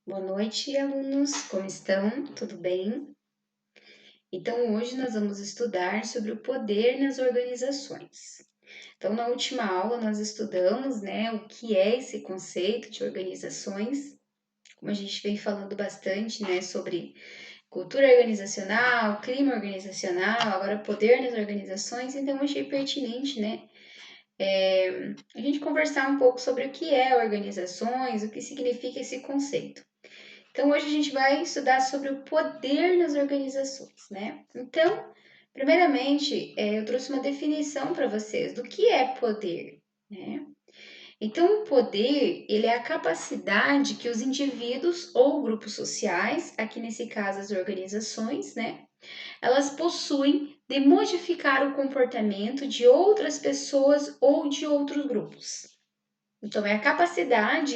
Boa noite, alunos. Como estão? Tudo bem? Então, hoje nós vamos estudar sobre o poder nas organizações. Então, na última aula nós estudamos, o que é esse conceito de organizações, como a gente vem falando bastante, sobre cultura organizacional, clima organizacional, agora poder nas organizações, então eu achei pertinente, a gente conversar um pouco sobre o que é organizações, o que significa esse conceito. Então, hoje a gente vai estudar sobre o poder nas organizações, né? Então, primeiramente, eu trouxe uma definição para vocês do que é poder, né? Então, o poder, ele é a capacidade que os indivíduos ou grupos sociais, aqui nesse caso as organizações, né? Elas possuem de modificar o comportamento de outras pessoas ou de outros grupos. Então, é a capacidade,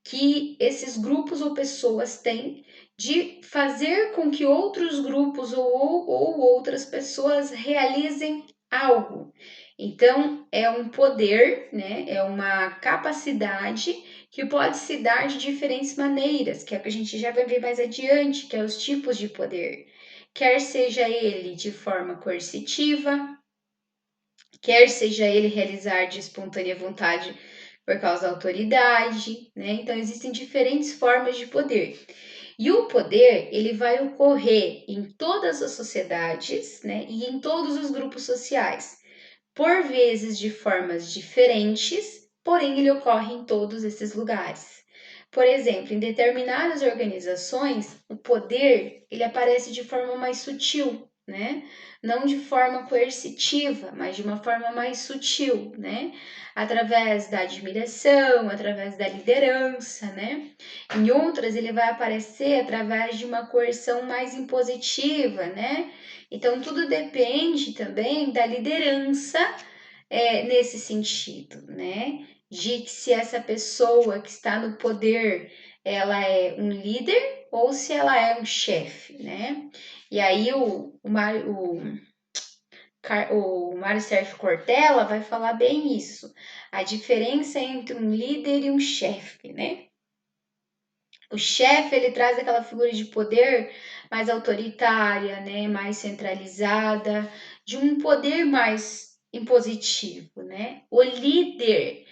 que esses grupos ou pessoas têm de fazer com que outros grupos ou outras pessoas realizem algo. Então, é um poder, é uma capacidade que pode se dar de diferentes maneiras, que é o que a gente já vai ver mais adiante, que é os tipos de poder. Quer seja ele de forma coercitiva, quer seja ele realizar de espontânea vontade por causa da autoridade, né? Então existem diferentes formas de poder. E o poder, ele vai ocorrer em todas as sociedades, né, e em todos os grupos sociais, por vezes de formas diferentes, porém ele ocorre em todos esses lugares. Por exemplo, em determinadas organizações, o poder, ele aparece de forma mais sutil, né? Não de forma coercitiva, mas de uma forma mais sutil, né? Através da admiração, através da liderança, né? Em outras, ele vai aparecer através de uma coerção mais impositiva, né? Então, tudo depende também da liderança nesse sentido, né? De que se essa pessoa que está no poder, ela é um líder ou se ela é um chefe, né? E aí o Mário Sérgio Cortella vai falar bem isso, a diferença entre um líder e um chefe, né? O chefe, ele traz aquela figura de poder mais autoritária, né, mais centralizada, de um poder mais impositivo, né? O líder,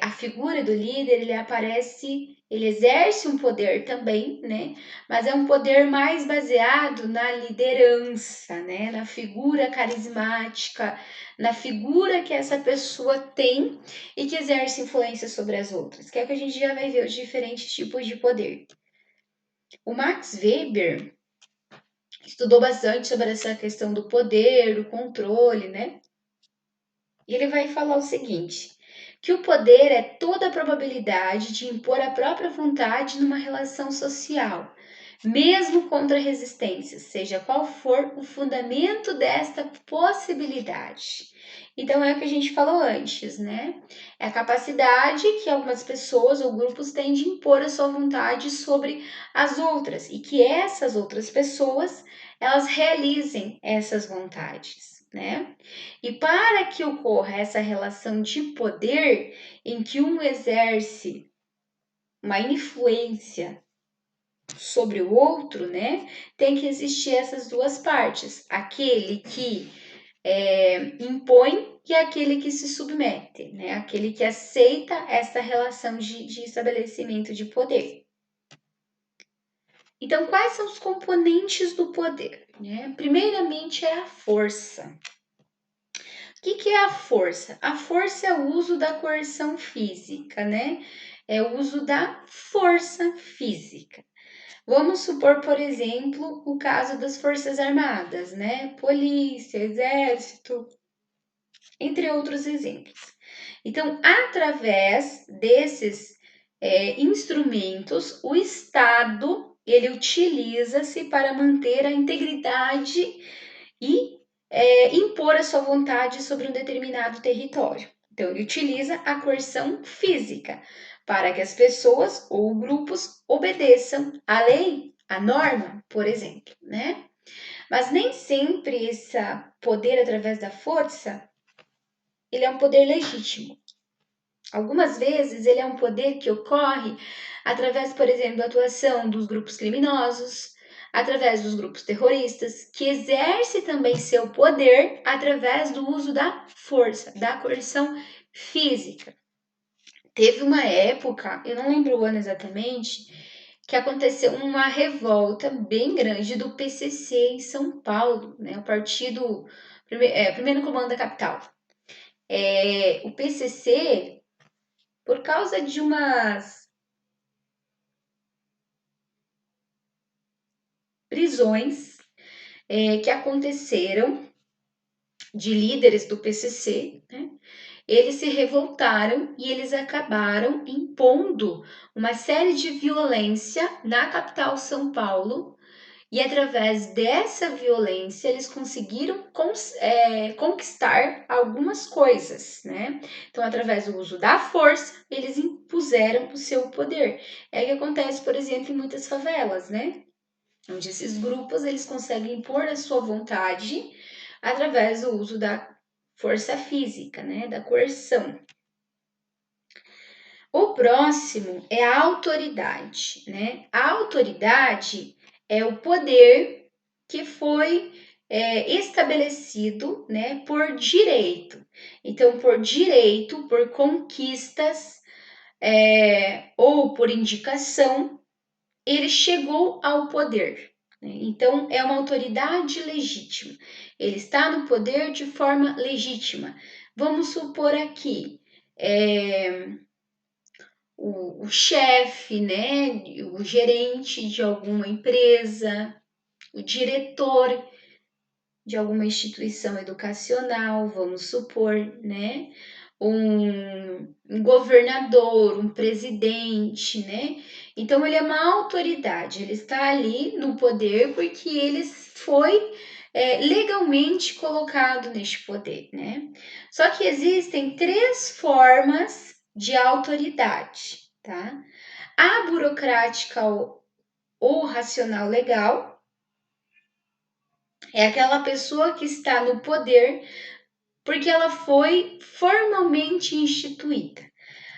a figura do líder, ele aparece, ele exerce um poder também, né? Mas é um poder mais baseado na liderança, né? Na figura carismática, na figura que essa pessoa tem e que exerce influência sobre as outras, que é o que a gente já vai ver os diferentes tipos de poder. O Max Weber estudou bastante sobre essa questão do poder, do controle, né? E ele vai falar o seguinte, que o poder é toda a probabilidade de impor a própria vontade numa relação social, mesmo contra resistências, seja qual for o fundamento desta possibilidade. Então é o que a gente falou antes, né? É a capacidade que algumas pessoas ou grupos têm de impor a sua vontade sobre as outras e que essas outras pessoas elas realizem essas vontades, né? E para que ocorra essa relação de poder em que um exerce uma influência sobre o outro, né? Tem que existir essas duas partes, aquele que impõe e aquele que se submete, né? Aquele que aceita essa relação de estabelecimento de poder. Então, quais são os componentes do poder? Né? Primeiramente é a força. O que é a força? A força é o uso da coerção física, né? É o uso da força física. Vamos supor, por exemplo, o caso das Forças Armadas, né? Polícia, Exército, entre outros exemplos. Então, através desses instrumentos, o Estado ele utiliza-se para manter a integridade e impor a sua vontade sobre um determinado território. Então, ele utiliza a coerção física para que as pessoas ou grupos obedeçam à lei, à norma, por exemplo, né? Mas nem sempre esse poder através da força, ele é um poder legítimo. Algumas vezes ele é um poder que ocorre através, por exemplo, da atuação dos grupos criminosos, através dos grupos terroristas, que exerce também seu poder através do uso da força, da coerção física. Teve uma época, eu não lembro o ano exatamente, que aconteceu uma revolta bem grande do PCC em São Paulo, né? O partido, primeiro comando da capital. O PCC, por causa de umas prisões que aconteceram de líderes do PCC, né? Eles se revoltaram e eles acabaram impondo uma série de violência na capital São Paulo. E através dessa violência, eles conseguiram conquistar algumas coisas, né? Então, através do uso da força, eles impuseram o seu poder. É o que acontece, por exemplo, em muitas favelas, né? Onde esses grupos eles conseguem impor a sua vontade através do uso da força física, né? Da coerção. O próximo é a autoridade, né? A autoridade é o poder que foi estabelecido, né, por direito. Então, por direito, por conquistas ou por indicação, ele chegou ao poder. Né? Então, é uma autoridade legítima. Ele está no poder de forma legítima. Vamos supor aqui. O chefe, né, o gerente de alguma empresa, o diretor de alguma instituição educacional, vamos supor, né, um governador, um presidente, né? Então ele é uma autoridade, ele está ali no poder porque ele foi legalmente colocado neste poder, né? Só que existem três formas de autoridade, tá? A burocrática ou racional legal é aquela pessoa que está no poder porque ela foi formalmente instituída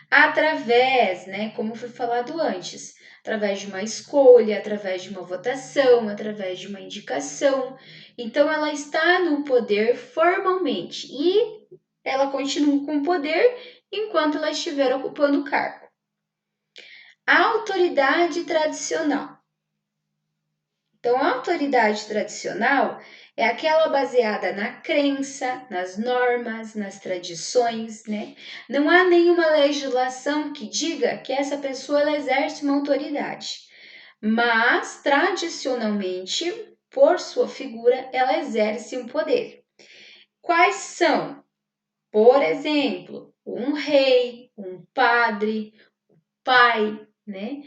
através, né, como foi falado antes, através de uma escolha, através de uma votação, através de uma indicação. Então ela está no poder formalmente e ela continua com o poder enquanto ela estiver ocupando o cargo. A autoridade tradicional. Então, a autoridade tradicional é aquela baseada na crença, nas normas, nas tradições, né? Não há nenhuma legislação que diga que essa pessoa ela exerce uma autoridade, mas tradicionalmente, por sua figura, ela exerce um poder. Quais são? Por exemplo, um rei, um padre, pai, né?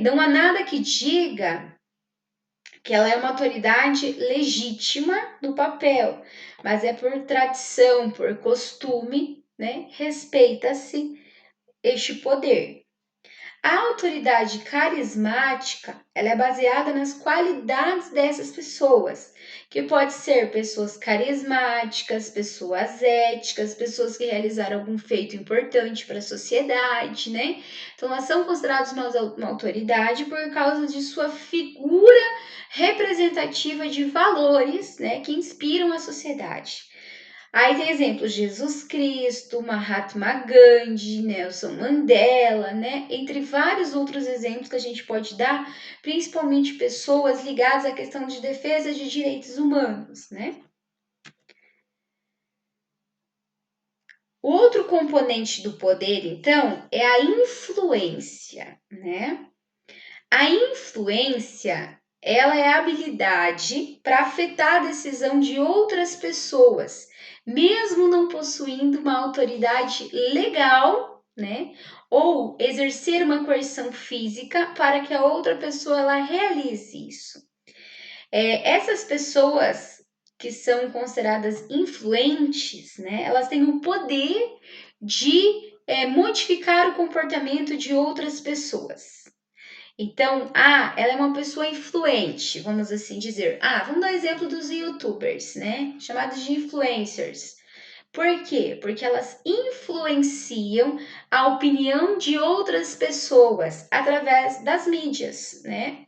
Não há nada que diga que ela é uma autoridade legítima no papel, mas é por tradição, por costume, né? Respeita-se este poder. A autoridade carismática, ela é baseada nas qualidades dessas pessoas, que pode ser pessoas carismáticas, pessoas éticas, pessoas que realizaram algum feito importante para a sociedade, né? Então, elas são consideradas uma autoridade por causa de sua figura representativa de valores, né, que inspiram a sociedade. Aí tem exemplos: Jesus Cristo, Mahatma Gandhi, Nelson Mandela, né? Entre vários outros exemplos que a gente pode dar, principalmente pessoas ligadas à questão de defesa de direitos humanos, né? O outro componente do poder, então, é a influência, né? A influência, ela é a habilidade para afetar a decisão de outras pessoas, mesmo não possuindo uma autoridade legal, né? Ou exercer uma coerção física para que a outra pessoa ela realize isso. Essas pessoas que são consideradas influentes, né? Elas têm o poder de modificar o comportamento de outras pessoas. Então, ela é uma pessoa influente, vamos assim dizer. Vamos dar exemplo dos YouTubers, né? Chamados de influencers. Por quê? Porque elas influenciam a opinião de outras pessoas através das mídias, né?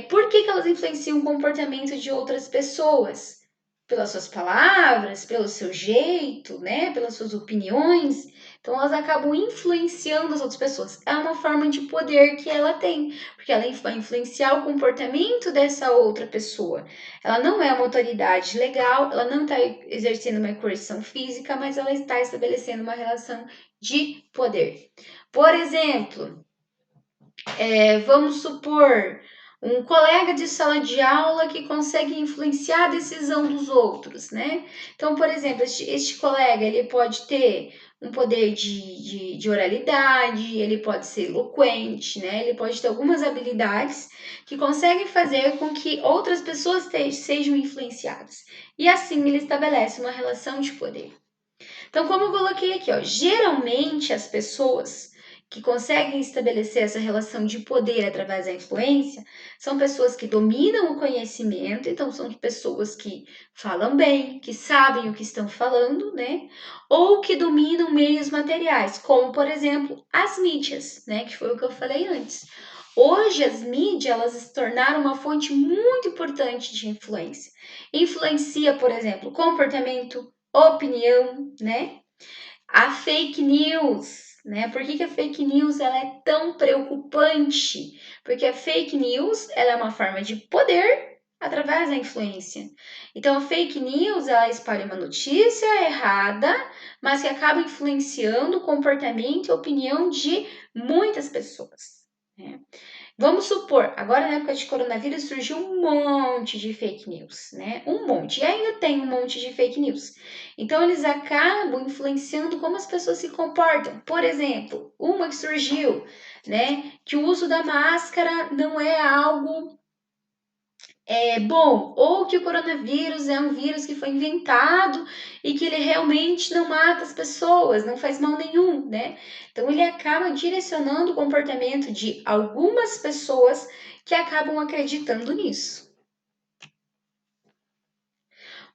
Por que elas influenciam o comportamento de outras pessoas? Pelas suas palavras, pelo seu jeito, né? Pelas suas opiniões. Então, elas acabam influenciando as outras pessoas. É uma forma de poder que ela tem, porque ela vai influenciar o comportamento dessa outra pessoa. Ela não é uma autoridade legal, ela não está exercendo uma coerção física, mas ela está estabelecendo uma relação de poder. Por exemplo, vamos supor um colega de sala de aula que consegue influenciar a decisão dos outros, né? Então, por exemplo, este colega ele pode ter um poder de oralidade, ele pode ser eloquente, né? Ele pode ter algumas habilidades que conseguem fazer com que outras pessoas sejam influenciadas. E assim ele estabelece uma relação de poder. Então, como eu coloquei aqui, ó, geralmente as pessoas que conseguem estabelecer essa relação de poder através da influência são pessoas que dominam o conhecimento, então são pessoas que falam bem, que sabem o que estão falando, né? Ou que dominam meios materiais, como por exemplo as mídias, né? Que foi o que eu falei antes. Hoje as mídias elas se tornaram uma fonte muito importante de influência. Influencia, por exemplo, comportamento, opinião, né? A fake news, né? Por que a fake news ela é tão preocupante? Porque a fake news ela é uma forma de poder através da influência. Então, a fake news ela espalha uma notícia errada, mas que acaba influenciando o comportamento e a opinião de muitas pessoas. Né? Vamos supor, agora na época de coronavírus surgiu um monte de fake news, né? Um monte. E ainda tem um monte de fake news. Então, eles acabam influenciando como as pessoas se comportam. Por exemplo, uma que surgiu, né? Que o uso da máscara não é algo bom, ou que o coronavírus é um vírus que foi inventado e que ele realmente não mata as pessoas, não faz mal nenhum, né? Então ele acaba direcionando o comportamento de algumas pessoas que acabam acreditando nisso.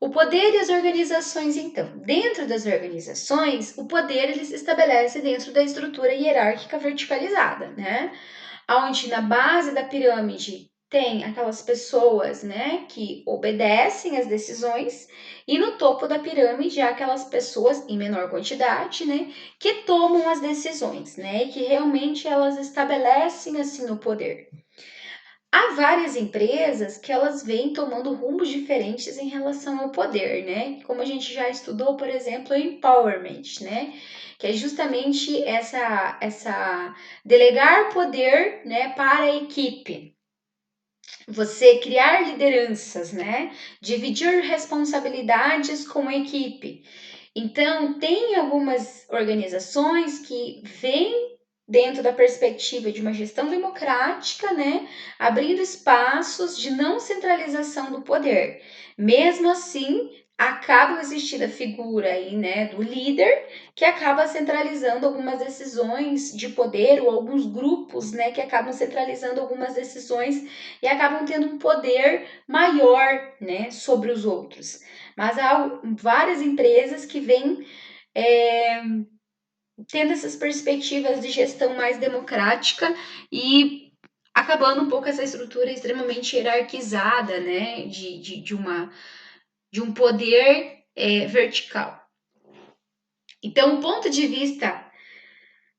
O poder e as organizações, então. Dentro das organizações, o poder ele se estabelece dentro da estrutura hierárquica verticalizada, né? Onde na base da pirâmide tem aquelas pessoas, né, que obedecem às decisões, e no topo da pirâmide há aquelas pessoas em menor quantidade, né, que tomam as decisões, né, e que realmente elas estabelecem assim o poder. Há várias empresas que elas vêm tomando rumos diferentes em relação ao poder, né? Como a gente já estudou, por exemplo, o empowerment, né? Que é justamente essa delegar poder, né, para a equipe. Você criar lideranças, né? Dividir responsabilidades com a equipe. Então, tem algumas organizações que vêm dentro da perspectiva de uma gestão democrática, né, abrindo espaços de não centralização do poder. Mesmo assim, acaba existindo a figura aí, né, do líder, que acaba centralizando algumas decisões de poder, ou alguns grupos, né, que acabam centralizando algumas decisões e acabam tendo um poder maior, né, sobre os outros. Mas há várias empresas que vêm tendo essas perspectivas de gestão mais democrática e acabando um pouco essa estrutura extremamente hierarquizada, né, de um poder vertical. Então, o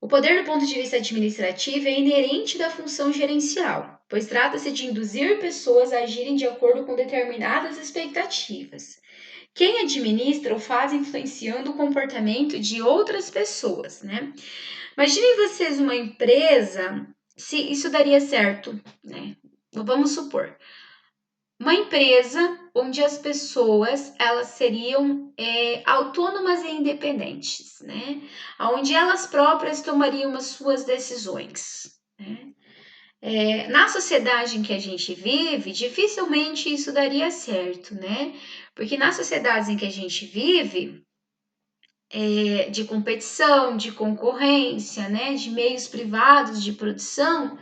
poder do ponto de vista administrativo é inerente da função gerencial, pois trata-se de induzir pessoas a agirem de acordo com determinadas expectativas. Quem administra o faz influenciando o comportamento de outras pessoas, né? Imaginem vocês uma empresa, se isso daria certo, né? Vamos supor, uma empresa onde as pessoas elas seriam autônomas e independentes, né? Onde elas próprias tomariam as suas decisões, né? Na sociedade em que a gente vive, dificilmente isso daria certo, né? Porque nas sociedades em que a gente vive, de competição, de concorrência, né? De meios privados de produção,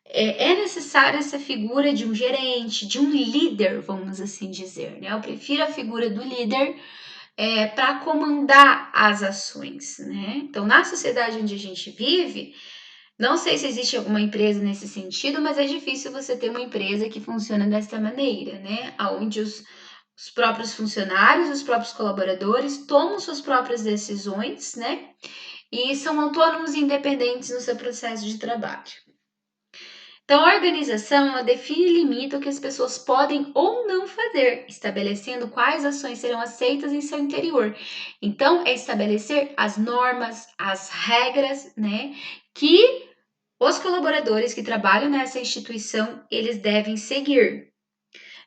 é necessária essa figura de um gerente, de um líder, vamos assim dizer, né? Eu prefiro a figura do líder para comandar as ações, né? Então, na sociedade onde a gente vive, não sei se existe alguma empresa nesse sentido, mas é difícil você ter uma empresa que funciona dessa maneira, né? Onde os próprios funcionários, os próprios colaboradores tomam suas próprias decisões, né? E são autônomos e independentes no seu processo de trabalho. Então, a organização ela define e limita o que as pessoas podem ou não fazer, estabelecendo quais ações serão aceitas em seu interior. Então, é estabelecer as normas, as regras, né, que os colaboradores que trabalham nessa instituição, eles devem seguir.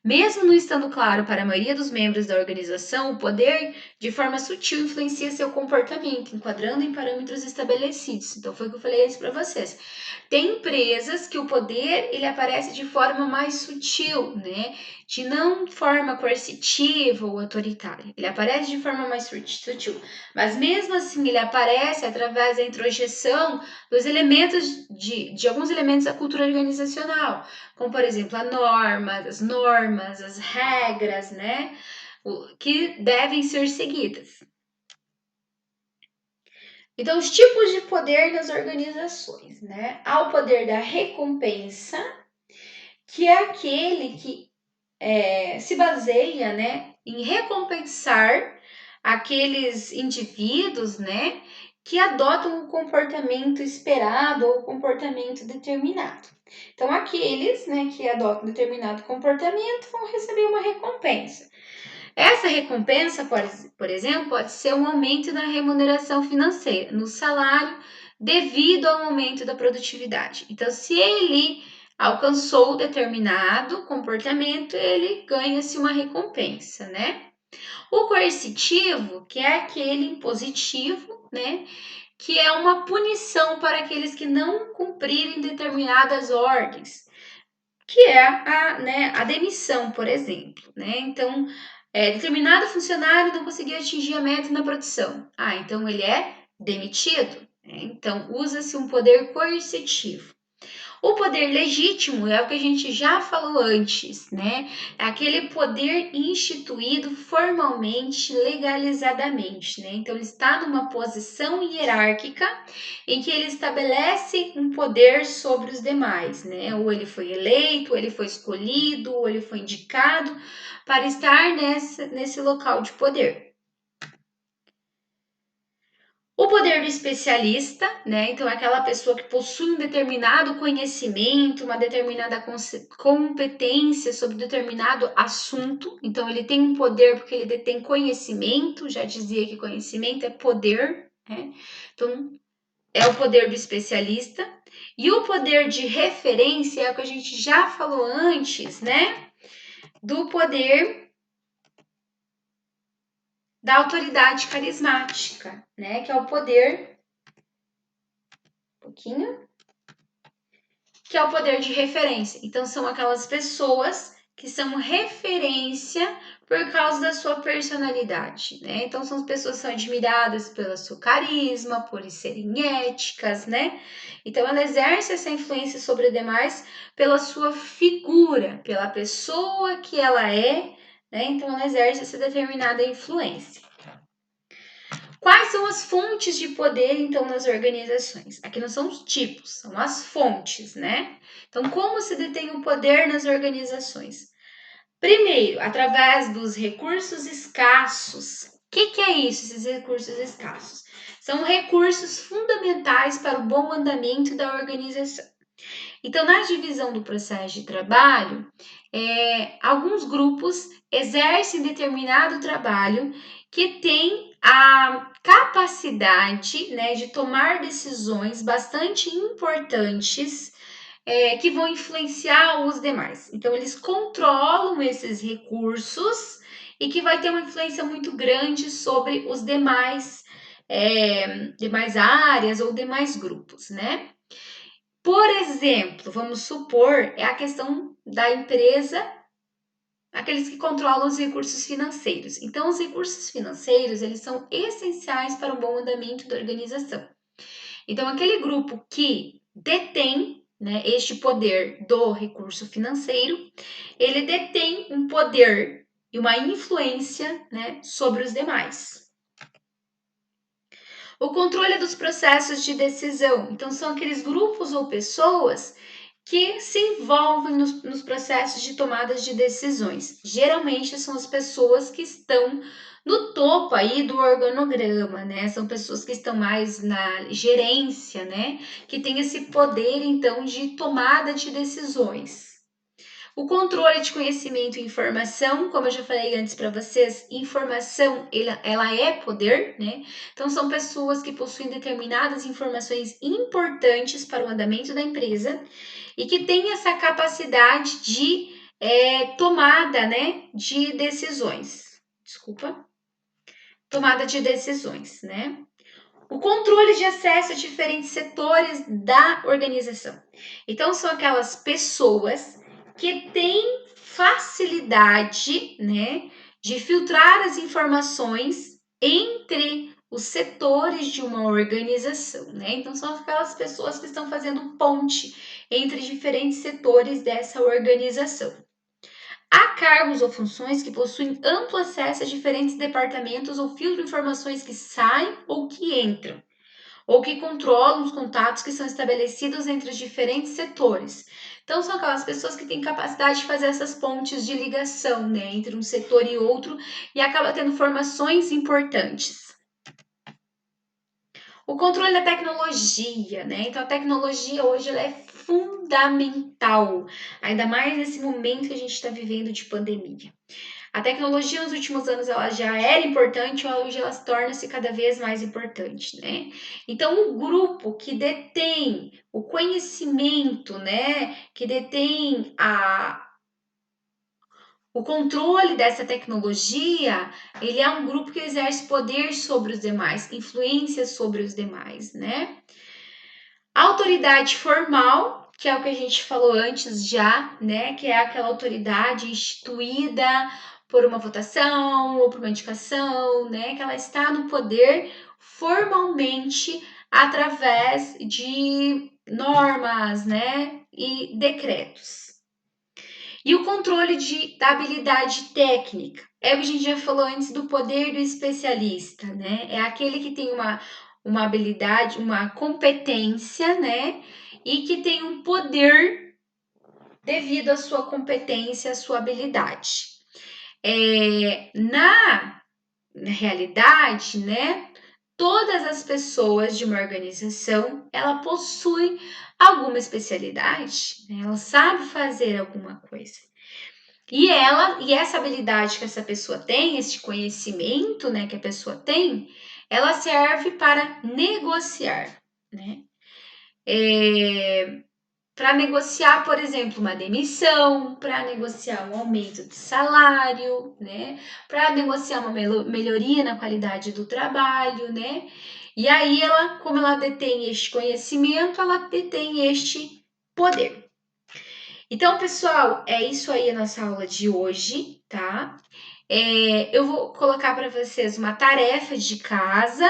Mesmo não estando claro para a maioria dos membros da organização, o poder, de forma sutil, influencia seu comportamento, enquadrando em parâmetros estabelecidos. Então, foi o que eu falei antes para vocês. Tem empresas que o poder ele aparece de forma mais sutil, né? De não forma coercitiva ou autoritária. Ele aparece de forma mais sutil. Mas mesmo assim, ele aparece através da introjeção dos elementos de alguns elementos da cultura organizacional, como por exemplo as normas, as regras, né? Que devem ser seguidas. Então, os tipos de poder nas organizações, né? Há o poder da recompensa, que é aquele que se baseia, né, em recompensar aqueles indivíduos, né, que adotam o comportamento esperado ou o comportamento determinado. Então, aqueles, né, que adotam determinado comportamento vão receber uma recompensa. Essa recompensa, por exemplo, pode ser um aumento na remuneração financeira, no salário, devido ao aumento da produtividade. Então, se ele alcançou determinado comportamento, ele ganha-se uma recompensa, né? O coercitivo, que é aquele impositivo, né? Que é uma punição para aqueles que não cumprirem determinadas ordens, que é a demissão, por exemplo, né? Então, determinado funcionário não conseguiu atingir a meta na produção. Então ele é demitido. Né? Então, usa-se um poder coercitivo. O poder legítimo é o que a gente já falou antes, né? É aquele poder instituído formalmente, legalizadamente, né? Então, ele está numa posição hierárquica em que ele estabelece um poder sobre os demais, né? Ou ele foi eleito, ou ele foi escolhido, ou ele foi indicado para estar nesse local de poder. O poder do especialista, né? Então, é aquela pessoa que possui um determinado conhecimento, uma determinada competência sobre determinado assunto. Então, ele tem um poder porque ele detém conhecimento. Já dizia que conhecimento é poder, né? Então, é o poder do especialista. E o poder de referência é o que a gente já falou antes, né? Do poder da autoridade carismática, né? Que é o poder que é o poder de referência. Então, são aquelas pessoas que são referência por causa da sua personalidade, né? Então, são as pessoas que são admiradas pelo seu carisma, por serem éticas, né? Então, ela exerce essa influência sobre os demais pela sua figura, pela pessoa que ela é, né? Então, ela exerce essa determinada influência. Quais são as fontes de poder, então, nas organizações? Aqui não são os tipos, são as fontes, né? Então, como se detém o poder nas organizações? Primeiro, através dos recursos escassos. O que é isso, esses recursos escassos? São recursos fundamentais para o bom andamento da organização. Então, na divisão do processo de trabalho, alguns grupos exercem determinado trabalho que tem a capacidade, né, de tomar decisões bastante importantes que vão influenciar os demais. Então, eles controlam esses recursos e que vai ter uma influência muito grande sobre os demais áreas ou demais grupos, né? Por exemplo, vamos supor, é a questão da empresa, aqueles que controlam os recursos financeiros. Então, os recursos financeiros, eles são essenciais para o bom andamento da organização. Então, aquele grupo que detém, né, este poder do recurso financeiro, ele detém um poder e uma influência, né, sobre os demais. O controle dos processos de decisão. Então, são aqueles grupos ou pessoas que se envolvem nos processos de tomadas de decisões. Geralmente são as pessoas que estão no topo aí do organograma, né? São pessoas que estão mais na gerência, né? Que tem esse poder, então, de tomada de decisões. O controle de conhecimento e informação, como eu já falei antes para vocês, informação ela é poder, né? Então são pessoas que possuem determinadas informações importantes para o andamento da empresa e que têm essa capacidade de tomada, né, de decisões. Desculpa. Tomada de decisões, né? O controle de acesso a diferentes setores da organização. Então, são aquelas pessoas que têm facilidade, né, de filtrar as informações entre os setores de uma organização, né? Então, são aquelas pessoas que estão fazendo ponte entre diferentes setores dessa organização. Há cargos ou funções que possuem amplo acesso a diferentes departamentos ou filtram informações que saem ou que entram ou que controlam os contatos que são estabelecidos entre os diferentes setores. Então, são aquelas pessoas que têm capacidade de fazer essas pontes de ligação, né, entre um setor e outro e acaba tendo informações importantes. O controle da tecnologia, né? Então, a tecnologia hoje ela é fundamental, ainda mais nesse momento que a gente está vivendo de pandemia. A tecnologia nos últimos anos ela já era importante, hoje ela torna-se cada vez mais importante, né? Então, o grupo que detém o conhecimento, né, que detém o controle dessa tecnologia, ele é um grupo que exerce poder sobre os demais, influência sobre os demais, né? A autoridade formal, que é o que a gente falou antes já, né? Que é aquela autoridade instituída por uma votação ou por uma indicação, né? Que ela está no poder formalmente através de normas, né? E decretos. E o controle da habilidade técnica. É o que a gente já falou antes do poder do especialista, né? É aquele que tem uma habilidade, uma competência, né? E que tem um poder devido à sua competência, à sua habilidade. Na realidade, né? Todas as pessoas de uma organização, ela possui alguma especialidade, né? Ela sabe fazer alguma coisa. E essa habilidade que essa pessoa tem, esse conhecimento, né, que a pessoa tem, ela serve para negociar, né? Para negociar, por exemplo, uma demissão, para negociar um aumento de salário, né? Para negociar uma melhoria na qualidade do trabalho, né? E aí ela, como ela detém este conhecimento, ela detém este poder. Então, pessoal, é isso aí a nossa aula de hoje, tá? Eu vou colocar para vocês uma tarefa de casa.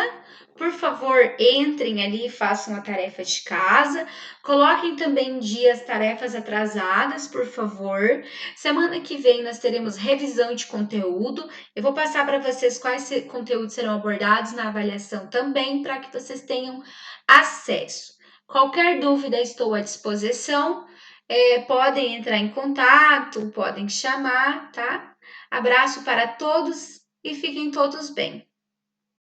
Por favor, entrem ali e façam a tarefa de casa. Coloquem também em dia as tarefas atrasadas, por favor. Semana que vem nós teremos revisão de conteúdo. Eu vou passar para vocês quais conteúdos serão abordados na avaliação também, para que vocês tenham acesso. Qualquer dúvida, estou à disposição. Podem entrar em contato, podem chamar, tá? Abraço para todos e fiquem todos bem.